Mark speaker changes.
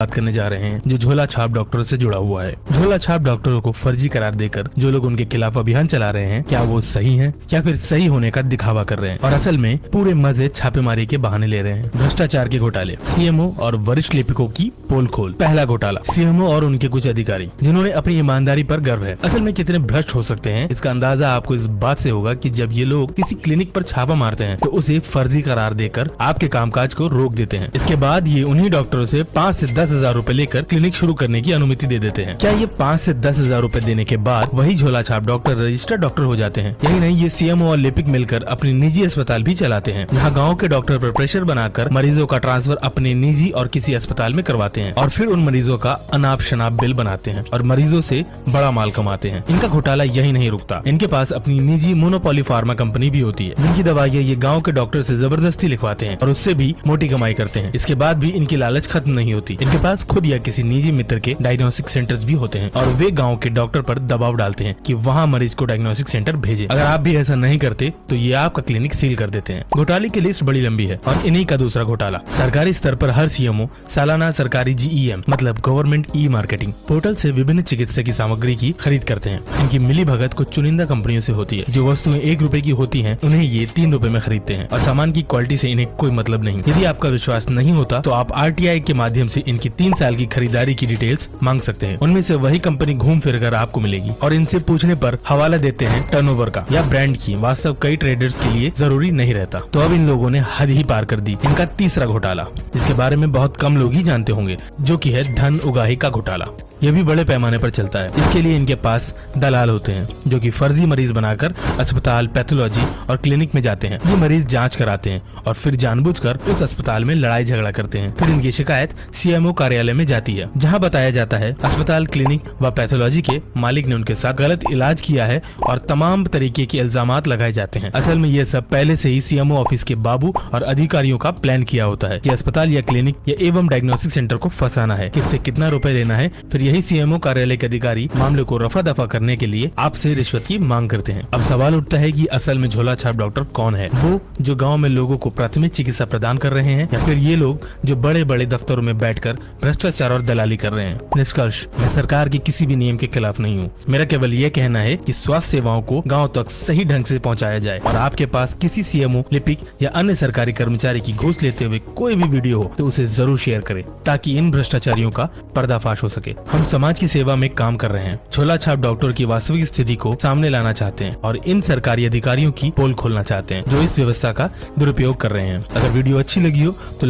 Speaker 1: बात करने जा रहे हैं जो झोला छाप डॉक्टरों से जुड़ा हुआ है। झोला छाप डॉक्टरों को फर्जी करार देकर जो लोग उनके खिलाफ अभियान चला रहे हैं, क्या वो सही हैं या फिर सही होने का दिखावा कर रहे हैं और असल में पूरे मजे छापेमारी के बहाने ले रहे हैं। भ्रष्टाचार के घोटाले, सीएमओ और वरिष्ठ लिपिकों की पोल खोल। पहला घोटाला, सीएमओ और उनके कुछ अधिकारी जिन्होंने अपनी ईमानदारी पर गर्व है। असल में कितने भ्रष्ट हो सकते हैं इसका अंदाजा आपको इस बात से होगा कि जब ये लोग किसी क्लिनिक पर छापा मारते हैं तो उसे फर्जी करार देकर आपके कामकाज को रोक देते हैं। इसके बाद ये उन्हीं डॉक्टरों से 5 से 10 हजार रूपए लेकर क्लिनिक शुरू करने की अनुमति दे देते हैं। क्या ये 5 से 10 हजार रूपए देने के बाद वही झोला छाप डॉक्टर रजिस्टर्ड डॉक्टर हो जाते हैं? यही नहीं, ये सीएमओ और लिपिक मिलकर अपनी निजी अस्पताल भी चलाते हैं, जहाँ गाँव के डॉक्टर पर प्रेशर बनाकर मरीजों का ट्रांसफर अपने निजी और किसी अस्पताल में करवाते हैं और फिर उन मरीजों का अनाप शनाप बिल बनाते हैं और मरीजों से बड़ा माल कमाते हैं। इनका घोटाला यही नहीं रुकता, इनके पास अपनी निजी मोनोपोली फार्मा कंपनी भी होती है, जिनकी दवाइयाँ ये गाँव के डॉक्टर से जबरदस्ती लिखवाते हैं और उससे भी मोटी कमाई करते हैं। इसके बाद भी इनकी लालच खत्म नहीं होती। इनके पास खुद या किसी निजी मित्र के डायग्नोस्टिक सेंटर्स भी होते हैं और वे गांव के डॉक्टर पर दबाव डालते हैं कि वहां मरीज को डायग्नोस्टिक सेंटर भेजें। अगर आप भी ऐसा नहीं करते तो ये आपका क्लिनिक सील कर देते हैं। घोटाले की लिस्ट बड़ी लंबी है और इन्हीं का दूसरा घोटाला, सरकारी स्तर पर हर सीएमओ सालाना सरकारी GEM मतलब गवर्नमेंट ई मार्केटिंग पोर्टल से विभिन्न चिकित्सा की सामग्री की खरीद करते हैं। इनकी मिली भगत कुछ चुनिंदा कंपनियों से होती है। जो वस्तुएं 1 रुपए की होती हैं उन्हें ये 3 रुपए में खरीदते हैं और सामान की क्वालिटी से इन्हें कोई मतलब नहीं। यदि आपका विश्वास नहीं होता तो आप RTI के माध्यम से इनकी 3 साल की खरीदारी की डिटेल्स मांग सकते हैं। उनमें से वही कंपनी घूम फिर कर आपको मिलेगी और इनसे पूछने पर हवाला देते हैं टर्नओवर का या ब्रांड की। वास्तव कई ट्रेडर्स के लिए जरूरी नहीं रहता। तो अब इन लोगों ने हद ही पार कर दी। इनका तीसरा घोटाला, जिसके बारे में बहुत कम लोग ही जानते होंगे, जो कि है धन उगाही का घोटाला। यह भी बड़े पैमाने पर चलता है। इसके लिए इनके पास दलाल होते हैं जो कि फर्जी मरीज बनाकर अस्पताल, पैथोलॉजी और क्लिनिक में जाते हैं। ये मरीज जांच कराते हैं और फिर जानबूझकर उस अस्पताल में लड़ाई झगड़ा करते हैं। फिर इनकी शिकायत सीएमओ कार्यालय में जाती है, जहां बताया जाता है अस्पताल, क्लिनिक व पैथोलॉजी के मालिक ने उनके साथ गलत इलाज किया है और तमाम तरीके के इल्जामात लगाए जाते हैं। असल में ये सब पहले से ही सीएमओ ऑफिस के बाबू और अधिकारियों का प्लान किया होता है कि अस्पताल या क्लिनिक या एवं डायग्नोस्टिक सेंटर को फंसाना है, किससे कितना रुपए लेना है। फिर यही सीएमओ कार्यालय के अधिकारी मामले को रफा दफा करने के लिए आपसे रिश्वत की मांग करते हैं। अब सवाल उठता है कि असल में झोला छाप डॉक्टर कौन है? वो जो गांव में लोगों को प्राथमिक चिकित्सा प्रदान कर रहे हैं या फिर ये लोग जो बड़े बड़े दफ्तरों में बैठकर भ्रष्टाचार और दलाली कर रहे हैं? निष्कर्ष, मैं सरकार के किसी भी नियम के खिलाफ नहीं हूँ। मेरा केवल ये कहना है कि स्वास्थ्य सेवाओं को गाँव तक सही ढंग से पहुँचाया जाए और आपके पास किसी सीएमओ, लिपिक या अन्य सरकारी कर्मचारी की घूस लेते हुए कोई भी वीडियो हो तो उसे जरूर शेयर करें ताकि इन भ्रष्टाचारियों का पर्दाफाश हो सके। हम समाज की सेवा में काम कर रहे हैं, झोला छाप डॉक्टर की वास्तविक स्थिति को सामने लाना चाहते हैं और इन सरकारी अधिकारियों की पोल खोलना चाहते हैं जो इस व्यवस्था का दुरुपयोग कर रहे हैं। अगर वीडियो अच्छी लगी हो तो